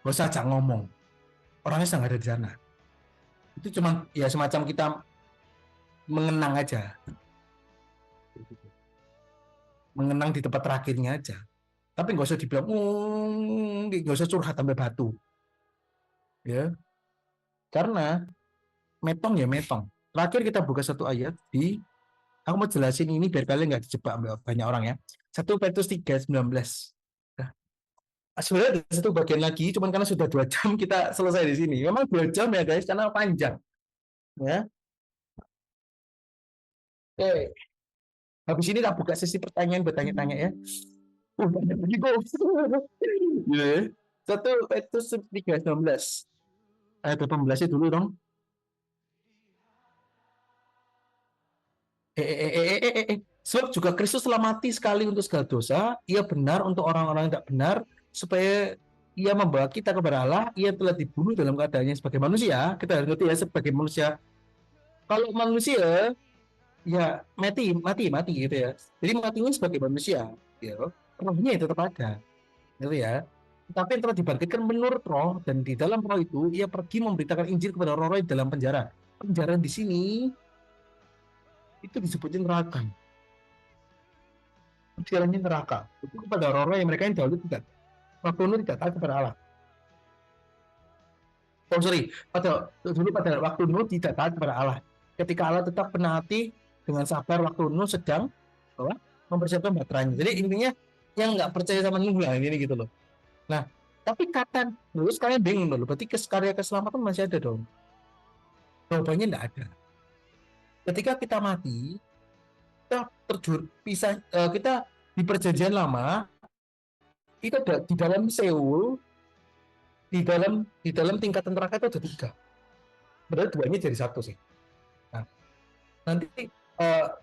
Gak usah ajak ngomong, orangnya sedang ada di sana. Itu cuma ya semacam kita mengenang aja, mengenang di tempat terakhirnya aja. Tapi nggak usah dibilang, nggak usah curhat sampai batu, ya. Karena metong ya metong. Terakhir kita buka satu ayat aku mau jelasin ini biar kalian nggak dijebak banyak orang ya. 1 Petrus 3:19. Nah, sebenarnya ada satu bagian lagi, cuman karena sudah 2 jam kita selesai di sini. Memang 2 jam ya guys, karena panjang. Ya, oke. Habis ini tak buka sesi pertanyaan bertanya-tanya ya. Banyak lagi kok. Gitu ya. 1 Petrus 3:19. Ayat 18 dulu dong. Sebab juga Kristus telah mati sekali untuk segala dosa, ia benar untuk orang-orang yang tidak benar, supaya ia membawa kita kepada Allah, ia telah dibunuh dalam keadaannya sebagai manusia, kita harus ngerti ya, sebagai manusia. Kalau manusia, ya mati gitu ya. Jadi matinya sebagai manusia, ya. Rohnya itu tetap ada, gitu ya. Tapi yang telah dibangkitkan menurut roh, dan di dalam roh itu, ia pergi memberitakan Injil kepada orang-orang di dalam penjara. Penjara di sini, itu disebutin neraka. Pikirannya neraka. Itu kepada orang-orang yang mereka yang dahulu tidak. Waktu Nuh tidak taat kepada Allah. Oh sorry, pada waktu Nuh tidak taat kepada Allah. Ketika Allah tetap menaati dengan sabar waktu Nuh sedang apa, mempersiapkan baterainya. Jadi intinya yang nggak percaya sama Nuh lah ini gitu loh. Nah, tapi kata terus kalian bingung loh. Berarti karya keselamatan masih ada dong. Jawabannya nggak ada. Ketika kita mati, kita terjun pisah, kita di perjanjian lama itu ada di dalam Seul, di dalam tingkatan neraka itu ada tiga. Berarti duanya jadi satu sih. Nah, nanti uh,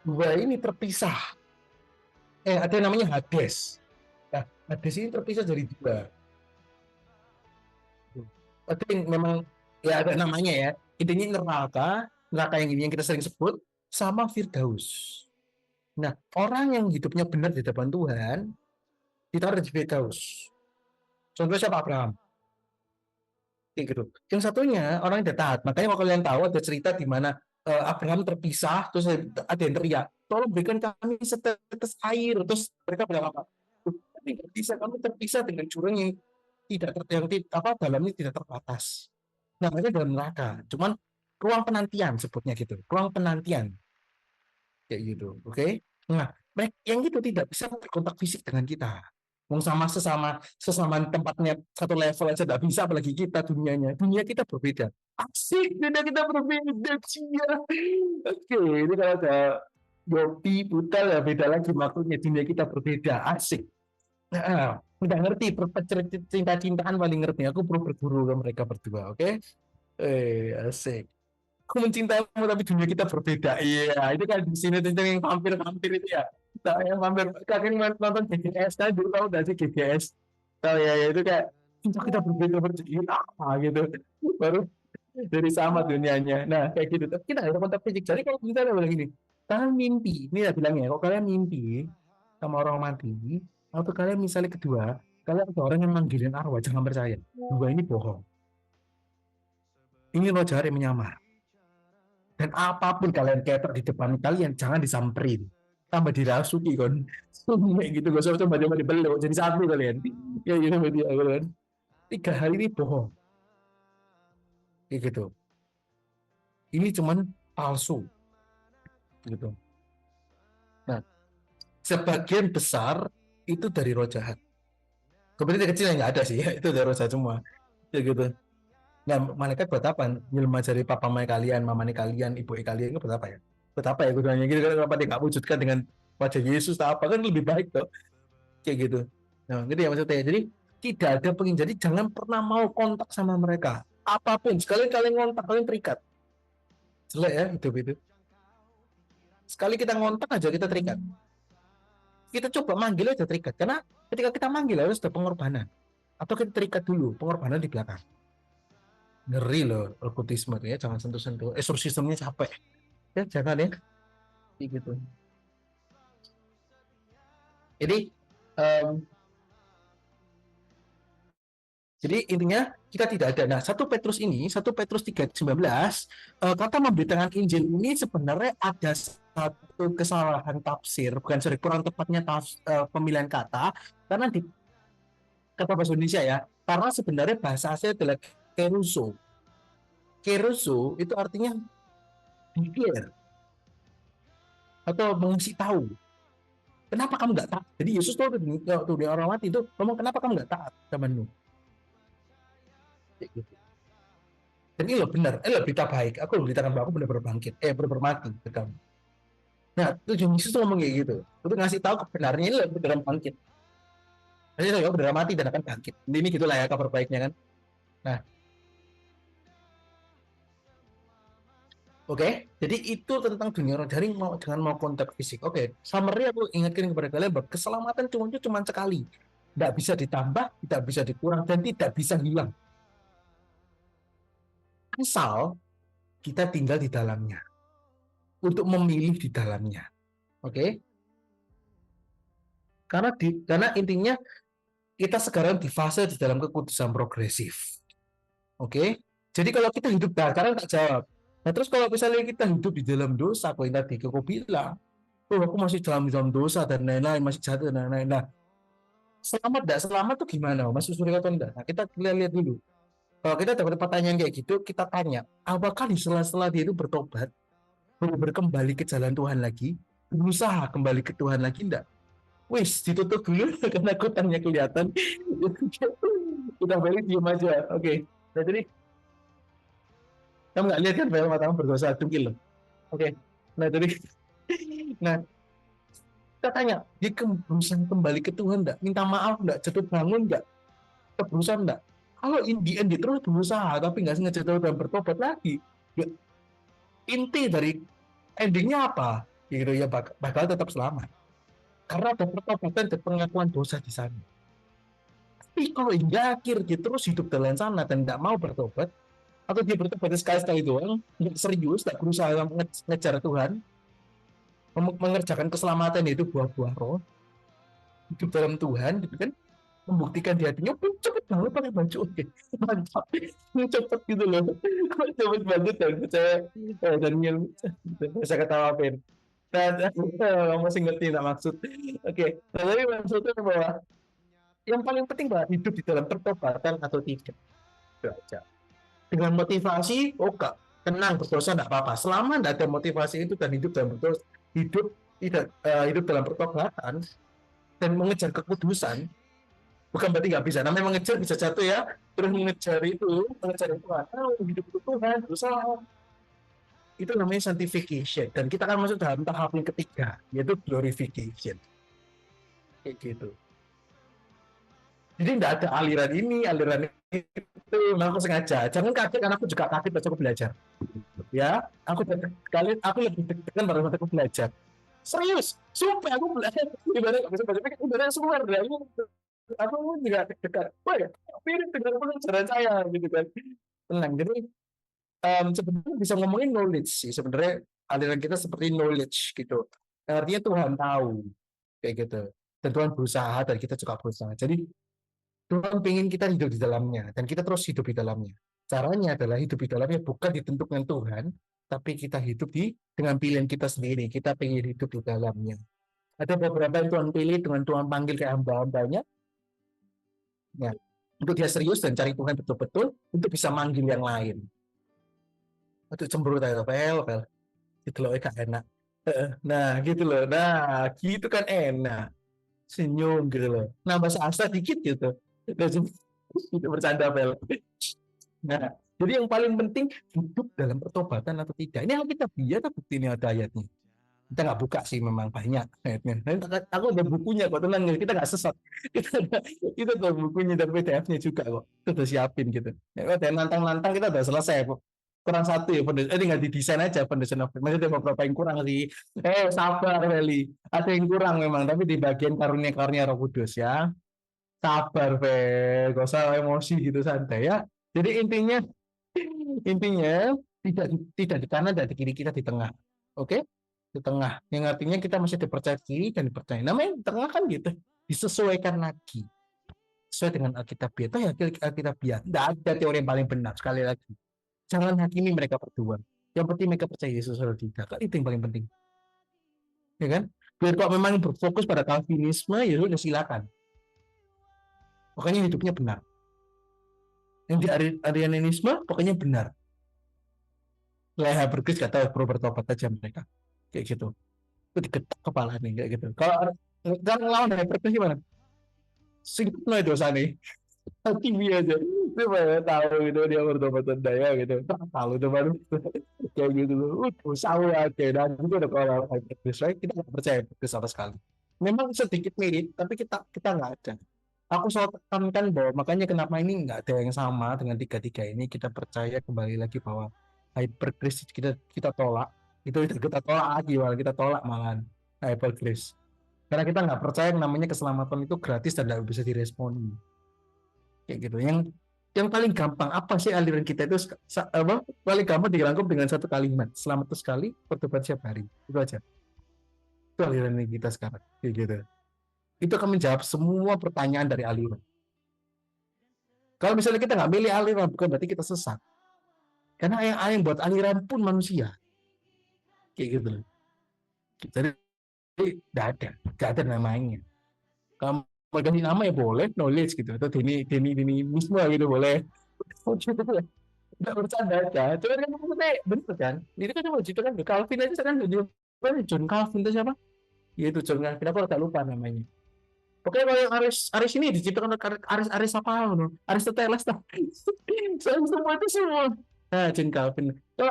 dua ini terpisah. Ada yang namanya Hades. Nah, Hades ini terpisah dari dua. Ada yang memang ya ada namanya ya. Intinya neraka, neraka yang ini yang kita sering sebut, sama Firdaus. Nah, orang yang hidupnya benar di depan Tuhan, ditaruh di Firdaus. Contohnya siapa? Abraham. Kayak gitu. Yang satunya orang yang taat. Makanya kalau kalian tahu ada cerita di mana Abraham terpisah, terus ada yang teriak, tolong berikan kami setetes air. Terus mereka bilang apa? Tidak bisa, kami terpisah dengan jurang yang tidak yang apa dalamnya tidak terbatas. Namanya dalam neraka. Cuman ruang penantian sebutnya gitu. Ruang penantian kayak gitu. Oke. Okay? Nah, mereka yang itu tidak bisa berkontak fisik dengan kita. Mau sama sesama sesama tempatnya satu level aja tidak bisa, apalagi kita dunianya. Dunia kita berbeda. Asik, dunia kita berbeda. Cia. Oke, ini kalau ada Yopi, Putal ya beda lagi maksudnya. Dunia kita berbeda. Asik. Nah, nggak ngerti cinta-cintaan paling ngerti. Aku perlu berguru ke mereka berdua, oke? Asik. Aku mencintaimu tapi dunia kita berbeda. Iya, itu kan di sini tentang yang vampir-vampir itu ya. Tahu yang vampir. Kakek nonton GGS kan dulu tahu gak sih GGS? Tahu ya, ya itu kayak cinta kita berbeda bercerita apa gitu. Baru dari sama dunianya. Nah, kayak gitu. Tapi kita ada kontak fisik. Jadi kalau kita ada bilang gini, kalian mimpi. Ini ya bilangnya, kalau kalian mimpi sama orang mati, atau kalian misalnya kedua, kalian ada orang yang manggilin arwah, jangan percaya. Dua ini bohong. Ini roh jahat yang menyamar. Dan apapun kalian ketok di depan kalian, jangan disamperin. Tambah dirasuki kan. Kayak gitu, gak usah coba-coba dibelok. Jadi satu kalian. Ya, gitu sama dia kan. 3 hari ini bohong. Kayak gitu. Ini cuman palsu. Gitu. Nah, sebagian besar itu dari roh jahat. Kemudian yang kecil yang nggak ada sih, ya. Itu dari roh jahat semua. Kayak gitu. Nah, malaikat buat apa? Nyelma dari papa kalian, mamanya kalian, ibu kalian, itu buat apa ya? Buat apa ya gunanya gitu kan? Kenapa dia nggak wujudkan dengan wajah Yesus atau apa kan lebih baik tuh kayak gitu. Nah, gitu ya maksudnya. Jadi tidak ada pengen. Jadi jangan pernah mau kontak sama mereka. Apapun, sekali kalian kontak kalian terikat. Jelek ya hidup itu. Sekali kita ngontak aja kita terikat. Kita coba manggil aja terikat. Karena ketika kita manggil harus ada pengorbanan. Atau kita terikat dulu, pengorbanan di belakang. Ngeri loh okkultisme ya, jangan sentuh-sentuh. Eksorsismnya capek. Ya jangan ya. Kayak gitu. Jadi um, Jadi intinya kita tidak ada. Nah, 1 Petrus 3:19, kata memberitakan Injil ini sebenarnya ada satu kesalahan tafsir, bukan sorry, kurang tepatnya pemilihan kata, karena di kata bahasa Indonesia ya, karena sebenarnya bahasa asli adalah keruso. Keruso itu artinya declare atau mengasih tahu. Kenapa kamu nggak taat? Jadi Yesus tuh waktu dia orang mati itu ngomong, kenapa kamu nggak taat temanmu? Gitu. Dan ini loh benar, ini loh berita baik. Aku beritakan bahwa aku benar-benar bangkit, benar-benar mati ke kamu. Nah, tujuan Yesus tuh ngomong kayak gitu. Untuk ngasih tahu kebenarannya ini loh beneran bangkit. Jadi saya beneran mati dan akan bangkit. Ini gitulah ya kabar baiknya kan. Nah, oke. Jadi itu tentang dunia roh daring dengan mau kontak fisik. Oke, summary aku ingatkan kepada kalian bahwa keselamatan cuma sekali. Tidak bisa ditambah, tidak bisa dikurang, dan tidak bisa hilang. Asal kita tinggal di dalamnya. Untuk memilih di dalamnya. Oke? Karena intinya kita sekarang di fase di dalam kekudusan progresif. Oke? Jadi kalau kita hidup, sekarang tak jawab. Nah terus kalau misalnya kita hidup di dalam dosa, kalau yang tadi kau bilang, oh aku masih dalam dosa dan lain-lain, masih jahat dan lain-lain. Nah, selamat tidak selamat tuh gimana? Masuk surga atau enggak? Nah, kita lihat dulu. Kalau kita dapat pertanyaan kayak gitu, kita tanya, apakah di sela-sela dia itu bertobat, berkembali ke jalan Tuhan lagi, berusaha kembali ke Tuhan lagi enggak? Wis, ditutup dulu karena kutannya kelihatan. Kita balik diem aja. Oke. Nah, jadi kamu nggak lihat kan film matamu berdosa dengkil loh. Oke. Nah, jadi nah, kita tanya, dia berusaha kembali ke Tuhan enggak? Minta maaf enggak? Jatuh bangun enggak? Berusaha enggak? Kalau in the end dia terus berusaha tapi nggak sengaja dan bertobat lagi, ya, inti dari endingnya apa? Gitu ya bakal tetap selamat. Karena ada pertobatan dan pengakuan dosa di sana. Tapi kalau hingga akhir dia terus hidup dalam sana dan tidak mau bertobat, atau dia bertobat sekali-sekali doang, nggak serius, nggak berusaha ngejar Tuhan, mengerjakan keselamatan yaitu buah-buah roh, hidup dalam Tuhan, gitu kan, membuktikan di hatinya, cepet banget pakai baju, oke, mantap, cepet gitu loh, cepet banget dan saya Daniel, saya ketawain. Nah, masih ngerti tak maksud. Oke, nah tapi maksudnya bahwa yang paling penting bahwa hidup di dalam pertobatan atau tidak. Itu aja. Dengan motivasi, oke, tenang berdosa tidak apa-apa. Selama tidak ada motivasi itu dan hidup dalam berdosa, hidup tidak hidup dalam pertobatan dan mengejar kekudusan, bukan berarti nggak bisa. Namanya mengejar bisa jatuh ya. Terus mengejar Tuhan, hidup itu Tuhan, berusaha. Itu namanya sanctification. Dan kita akan masuk dalam tahap yang ketiga, yaitu glorification. Kayak gitu. Jadi tidak ada aliran ini, aliran itu. Nah, aku sengaja. Jangan kaget karena aku juga kaget pas aku belajar. Ya, aku lebih deg-degan pada waktu aku belajar. Serius, sumpah aku belajar. Ibaratnya aku bisa baca, ibaratnya semua dari aku juga deg-degan. Wah, ya, mirip dengan pelajaran saya gitu kan. Tenang. Jadi sebenarnya bisa ngomongin knowledge sih. Sebenarnya aliran kita seperti knowledge gitu. Artinya Tuhan tahu kayak gitu. Dan Tuhan berusaha dan kita juga berusaha. Jadi Tuhan ingin kita hidup di dalamnya dan kita terus hidup di dalamnya. Caranya adalah hidup di dalamnya bukan ditentukan Tuhan, tapi kita hidup dengan pilihan kita sendiri. Kita ingin hidup di dalamnya. Ada beberapa yang Tuhan pilih dengan Tuhan panggil kayak hamba-hambanya, ya, untuk dia serius dan cari Tuhan betul-betul untuk bisa manggil yang lain. Untuk cemburu tadi, pel, gitu loh, gak enak. Nah, gitu loh. Nah, gitu kan enak. Senyum gitu loh. Nah, bahasa asa dikit gitu. Itu bercanda, pel. Nah, jadi yang paling penting hidup dalam pertobatan atau tidak. Ini Alkitabiah atau bukti ini ada ayatnya? Kita nggak buka sih, memang banyak ayatnya. Aku ada bukunya kok, tenang, kita nggak sesat. Kita ada bukunya dan PDF-nya juga kok. Kita udah siapin gitu. Ya, ada nantang-nantang kita udah selesai kok. Kurang satu ya, tinggal didesain aja foundation of faith. Masih ada beberapa yang kurang sih. Sabar, Feli. Ada yang kurang memang, tapi di bagian karunia-karunia Roh Kudus ya. Sabar, Fel. Gak usah emosi gitu, santai ya. Jadi intinya tidak tidak di kanan dan di kiri, kita di tengah. Oke? Di tengah. Yang artinya kita masih dipercaya kiri dan dipercaya. Namanya di tengah kan gitu. Disesuaikan lagi. sesuai dengan Alkitabiah. Itu ya Alkitabiah. Tidak ada teori yang paling benar. Sekali lagi, jangan hakimi mereka berdua. Yang penting mereka percaya Yesus atau tidak. Kan itu yang paling penting, ya kan? Biar kalau memang berfokus pada Calvinisme, ya sudah silakan. Pokoknya hidupnya benar. Yang di Arianisme, pokoknya benar. Leha berkris gak tahu, perlu bertobat aja mereka. Kayak gitu. Itu diketok kepala nih, kayak gitu. Kalau lawan dari berkris gimana? Singkat lah dosa nih. Hakimi aja. Dia mana tahu gitu, dia bertobat daya gitu. Tahu tuh baru. Kayak gitu loh. Dosa aja. Dan itu ada kalau berkris, right? Kita nggak percaya berkris sama sekali. Memang sedikit mirip, tapi kita nggak ada. Aku selalu tekankan bahwa makanya kenapa ini nggak ada yang sama dengan tiga-tiga ini. Kita percaya kembali lagi bahwa hypergrace kita tolak. Itu kita tolak lagi, malah kita tolak malahan hypergrace. Karena kita nggak percaya yang namanya keselamatan itu gratis dan nggak bisa direspon. Kayak gitu. Yang paling gampang apa sih aliran kita itu apa? Paling gampang dirangkum dengan satu kalimat. Selamat itu sekali, bertobat setiap hari. Itu aja. Itu aliran kita sekarang. Kayak gitu. Itu akan menjawab semua pertanyaan dari aliran. Kalau misalnya kita nggak milih aliran, bukan berarti kita sesat. Karena yang buat aliran pun manusia. Kayak gitu loh. Jadi nggak ada namanya. Kalau mau ganti nama ya boleh, knowledge gitu. Atau Deni Wisma gitu boleh. Nggak bercanda aja. Cuma kan maksudnya bener kan. Itu kan cuma gitu kan. Calvin aja kan. John Calvin itu siapa? Ya itu John Calvin. Aku agak lupa namanya. Pokoknya kalau yang Aris ini diciptakan oleh Aris apa? Aristoteles. Saya semua itu semua. Nah, John Calvin. Kalau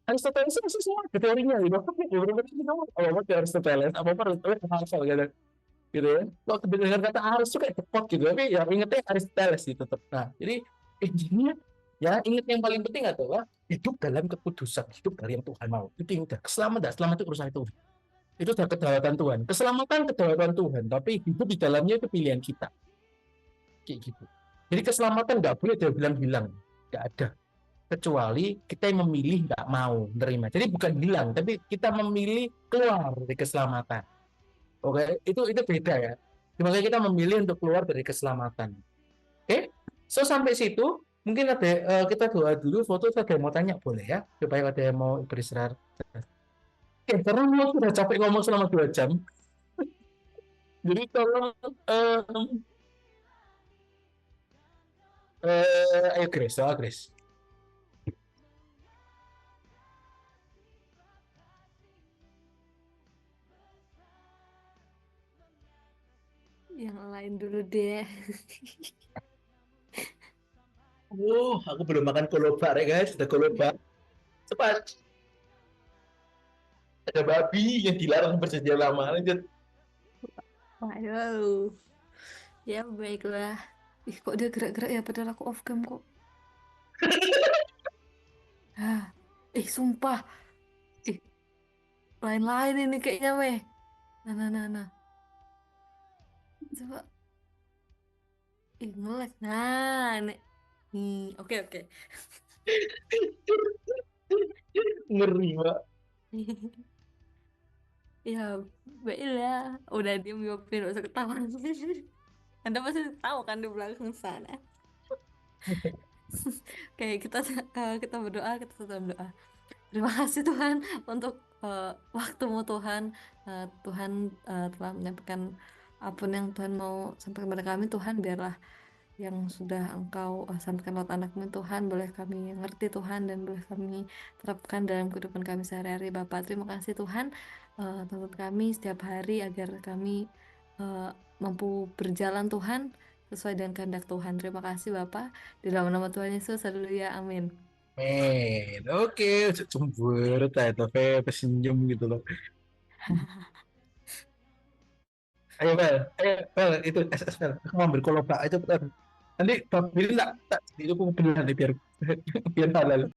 Aristoteles itu semua ada teorinya gitu. Ya benar-benar itu apa apa Aristoteles, apa-apa Aristoteles hafal gitu. Gitu ya. Kalau kedengar kata Aris itu kayak depot gitu, tapi ya ingetnya Aristoteles gitu tetap. Nah, jadi intinya ya ingat yang paling penting adalah hidup dalam kekudusan, hidup dari yang Tuhan mau. Itu yang udah keselamatan, selamat itu urusan itu. Itu sudah kedaulatan Tuhan. Keselamatan kedaulatan Tuhan, tapi hidup di dalamnya itu pilihan kita. Kayak gitu. Jadi keselamatan nggak boleh dia bilang-bilang, nggak ada. Kecuali kita yang memilih nggak mau menerima. Jadi bukan hilang, tapi kita memilih keluar dari keselamatan. Oke, itu beda ya. Makanya kita memilih untuk keluar dari keselamatan. Oke, so sampai situ mungkin ada kita doa dulu. Foto ada yang mau tanya boleh ya, supaya ada yang mau beristirahat. Oke, karena lo sudah capek ngomong selama 2 jam, jadi tolong ayo Grace, doa Grace. Yang lain dulu deh. Aku belum makan kolobar ya guys, ada kolobar. Cepat, ada babi yang dilarang bersedia lama. Lanjut. Waduh. Ya baiklah. Ih, kok dia gerak-gerak ya padahal aku off cam kok. Ah. Sumpah. Ih, lain-lain ini kayaknya weh. Nah, nah, nah, nah. Coba. Ih, ngelag. Nah, ini. Oke, oke. Ngeri, Pak. Ya, baiklah. Udah diem, Yopin. Gak usah ketawa. Anda pasti tahu kan di belakang sana. Kayak kita berdoa, kita tetap berdoa. Terima kasih Tuhan untuk waktumu Tuhan. Tuhan telah menyampaikan apapun yang Tuhan mau sampaikan kepada kami. Tuhan, biarlah yang sudah Engkau sampaikan lewat anak-Mu Tuhan, boleh kami ngerti Tuhan, dan boleh kami terapkan dalam kehidupan kami sehari-hari. Bapak, terima kasih Tuhan, tuntut kami setiap hari agar kami mampu berjalan Tuhan sesuai dengan kehendak Tuhan. Terima kasih Bapak, di dalam nama Tuhan Yesus, haleluya, amin. Men, oke, cemburu, tapi senyum gitu loh. Ayo Bel, itu SSL. Aku mau ambil kolobak itu, bentar. Nanti Bang Billy tak itu aku beneran nih biar biar halal.